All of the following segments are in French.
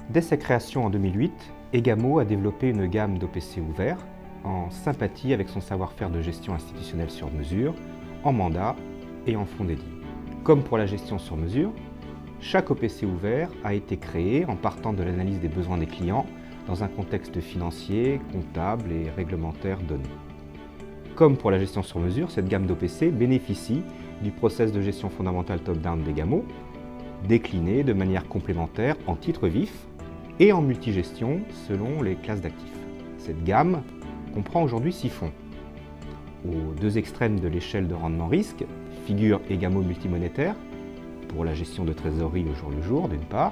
Dès sa création en 2008, Egamo a développé une gamme d'OPC ouverts en sympathie avec son savoir-faire de gestion institutionnelle sur mesure, en mandat et en fonds dédiés. Comme pour la gestion sur mesure, chaque OPC ouvert a été créé en partant de l'analyse des besoins des clients dans un contexte financier, comptable et réglementaire donné. Comme pour la gestion sur mesure, cette gamme d'OPC bénéficie du process de gestion fondamentale top-down d'Egamo, décliné de manière complémentaire en titres vifs et en multigestion selon les classes d'actifs. Cette gamme comprend aujourd'hui 6 fonds. Aux deux extrêmes de l'échelle de rendement risque figure Egamo multimonétaire pour la gestion de trésorerie au jour le jour d'une part,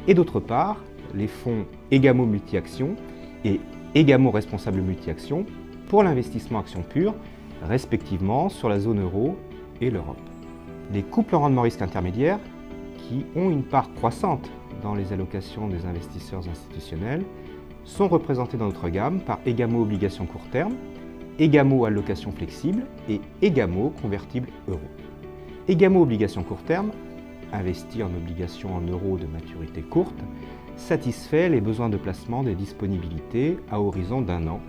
et d'autre part les fonds Egamo multi-actions et Egamo responsable multi-actions pour l'investissement action pure, respectivement sur la zone euro et l'Europe. Les couples rendement risque intermédiaires, qui ont une part croissante dans les allocations des investisseurs institutionnels, sont représentés dans notre gamme par Egamo obligations court terme, Egamo allocation flexible et Egamo convertible euro. Egamo obligations court terme, investi en obligations en euros de maturité courte, satisfait les besoins de placement des disponibilités à horizon d'1 an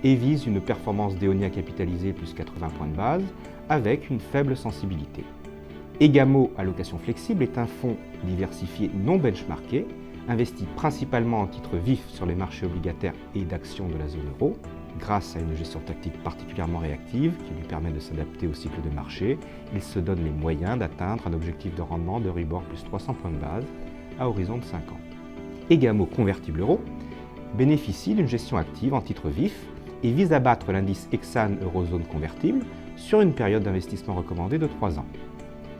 et vise une performance d'EONIA capitalisée plus 80 points de base avec une faible sensibilité. Egamo allocation flexible est un fonds diversifié non benchmarké, investi principalement en titres vifs sur les marchés obligataires et d'actions de la zone euro, grâce à une gestion tactique particulièrement réactive qui lui permet de s'adapter au cycle de marché. Il se donne les moyens d'atteindre un objectif de rendement de Euribor plus 300 points de base à horizon de 5 ans. Egamo convertible euro bénéficie d'une gestion active en titres vifs et vise à battre l'indice Exane Eurozone convertible sur une période d'investissement recommandée de 3 ans.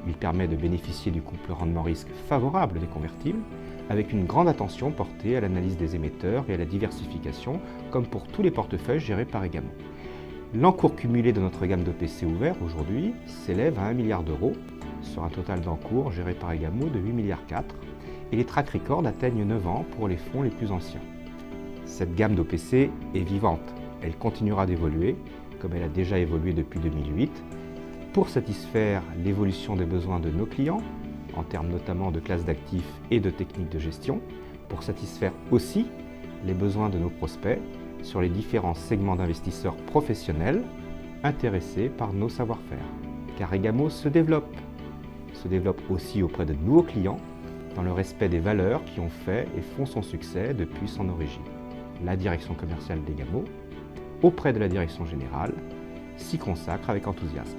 Il permet de bénéficier du couple rendement-risque favorable des convertibles, avec une grande attention portée à l'analyse des émetteurs et à la diversification, comme pour tous les portefeuilles gérés par Egamo. L'encours cumulé de notre gamme d'OPC ouvert aujourd'hui s'élève à 1 milliard d'euros, sur un total d'encours géré par Egamo de 8,4 milliards, et les track records atteignent 9 ans pour les fonds les plus anciens. Cette gamme d'OPC est vivante. Elle continuera d'évoluer, comme elle a déjà évolué depuis 2008, pour satisfaire l'évolution des besoins de nos clients, en termes notamment de classes d'actifs et de techniques de gestion, pour satisfaire aussi les besoins de nos prospects sur les différents segments d'investisseurs professionnels intéressés par nos savoir-faire. Car Egamo se développe aussi auprès de nouveaux clients dans le respect des valeurs qui ont fait et font son succès depuis son origine. La direction commerciale d'Egamo, auprès de la direction générale, s'y consacre avec enthousiasme.